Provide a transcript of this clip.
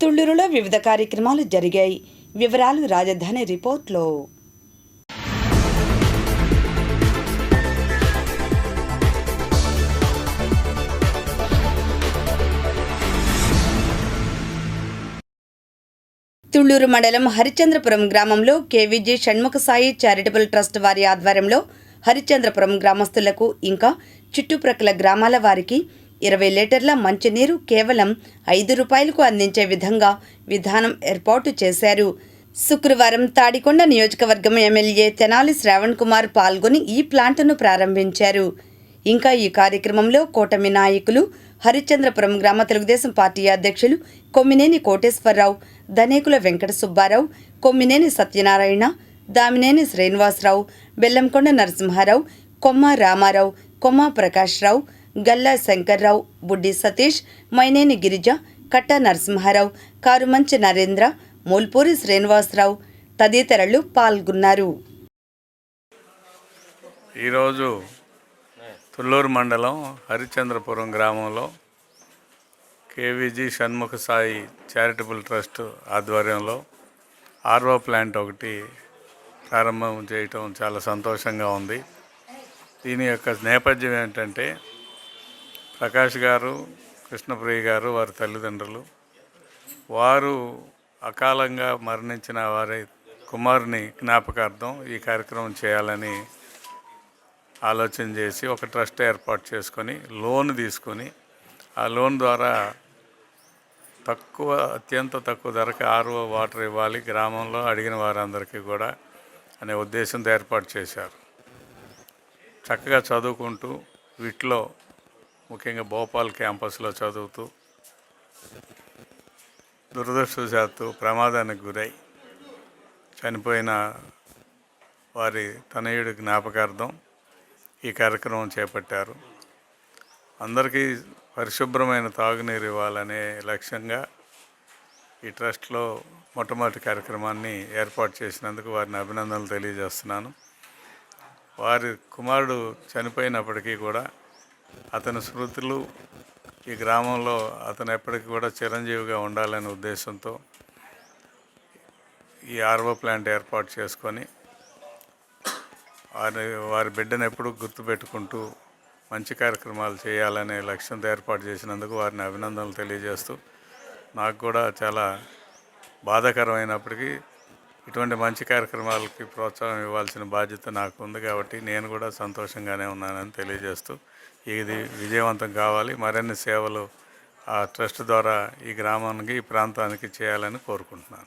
తుళ్లూరులో వివిధ కార్యక్రమాలు జరిగాయి. వివరాలు రాజధాని రిపోర్ట్లో. తుళ్లూరు మండలం హరిచంద్రపురం గ్రామంలో KVG Shanmukha Sai charitable trust వారి ఆధ్వర్యంలో హరిచంద్రపురం గ్రామస్తులకు ఇంకా చుట్టుప్రక్కల గ్రామాల వారికి 20 లీటర్ల మంచినీరు కేవలం 5 రూపాయలకు అందించే విధంగా విధానం ఏర్పాటు చేశారు. శుక్రవారం తాడికొండ నియోజకవర్గం ఎమ్మెల్యే తెనాలి శ్రావణ్ కుమార్ పాల్గొని ఈ ప్లాంటును ప్రారంభించారు. ఇంకా ఈ కార్యక్రమంలో కూటమి నాయకులు, హరిచంద్రపురం గ్రామ తెలుగుదేశం పార్టీ అధ్యక్షులు కొమ్మినేని కోటేశ్వరరావు, ధనేకుల వెంకట సుబ్బారావు, కొమ్మినేని సత్యనారాయణ, దామినేని శ్రీనివాసరావు, బెల్లంకొండ నరసింహారావు, కొమ్మ రామారావు, కొమ్మ ప్రకాశ్రావు, గల్లా శంకర్రావు, బుడ్డి సతీష్, మైనేని గిరిజ, కట్ట నరసింహారావు, కారుమంచి నరేంద్ర, మూల్పూరి శ్రీనివాసరావు తదితరులు పాల్గొన్నారు. ఈరోజు తుళ్లూరు మండలం హరిచంద్రపురం గ్రామంలో KVG Shanmukha Sai charitable trust ఆధ్వర్యంలో ఆర్ఓ ప్లాంట్ ఒకటి ప్రారంభం చేయటం చాలా సంతోషంగా ఉంది. దీని యొక్క నేపథ్యం ఏంటంటే, ప్రకాష్ గారు, కృష్ణప్రియ గారు, వారి తల్లిదండ్రులు, వారు అకాలంగా మరణించిన వారి కుమారుని జ్ఞాపకార్థం ఈ కార్యక్రమం చేయాలని ఆలోచన చేసి ఒక ట్రస్ట్ ఏర్పాటు చేసుకొని లోన్ తీసుకొని, ఆ లోన్ ద్వారా అత్యంత తక్కువ ధరకు ఆర్ఓ వాటర్ ఇవ్వాలి గ్రామంలో అడిగిన వారందరికీ కూడా అనే ఉద్దేశంతో ఏర్పాటు చేశారు. చక్కగా చదువుకుంటూ వీటిలో ముఖ్యంగా భోపాల్ క్యాంపస్లో చదువుతూ దురదృష్టవశాత్తు ప్రమాదానికి గురై చనిపోయిన వారి తనయుడి జ్ఞాపకార్థం ఈ కార్యక్రమం చేపట్టారు. అందరికీ పరిశుభ్రమైన తాగునీరు ఇవ్వాలనే లక్ష్యంగా ఈ ట్రస్ట్లో మొట్టమొదటి కార్యక్రమాన్ని ఏర్పాటు చేసినందుకు వారిని అభినందనలు తెలియజేస్తున్నాను. వారి కుమారుడు చనిపోయినప్పటికీ కూడా అతని స్మృతులు ఈ గ్రామంలో అతను ఎప్పటికీ కూడా చిరంజీవిగా ఉండాలనే ఉద్దేశంతో ఈ ఆర్ఓ ప్లాంట్ ఏర్పాటు చేసుకొని వారి బిడ్డను ఎప్పుడూ గుర్తుపెట్టుకుంటూ మంచి కార్యక్రమాలు చేయాలనే లక్ష్యంతో ఏర్పాటు చేసినందుకు వారిని అభినందనలు తెలియజేస్తూ, నాకు కూడా చాలా బాధాకరమైనప్పటికీ ఇటువంటి మంచి కార్యక్రమాలకి ప్రోత్సాహం ఇవ్వాల్సిన బాధ్యత నాకు ఉంది కాబట్టి నేను కూడా సంతోషంగానే ఉన్నానని తెలియజేస్తూ, ఇది విజయవంతం కావాలి, మరిన్ని సేవలు ఆ ట్రస్ట్ ద్వారా ఈ గ్రామానికి, ఈ ప్రాంతానికి చేయాలని కోరుకుంటున్నాను.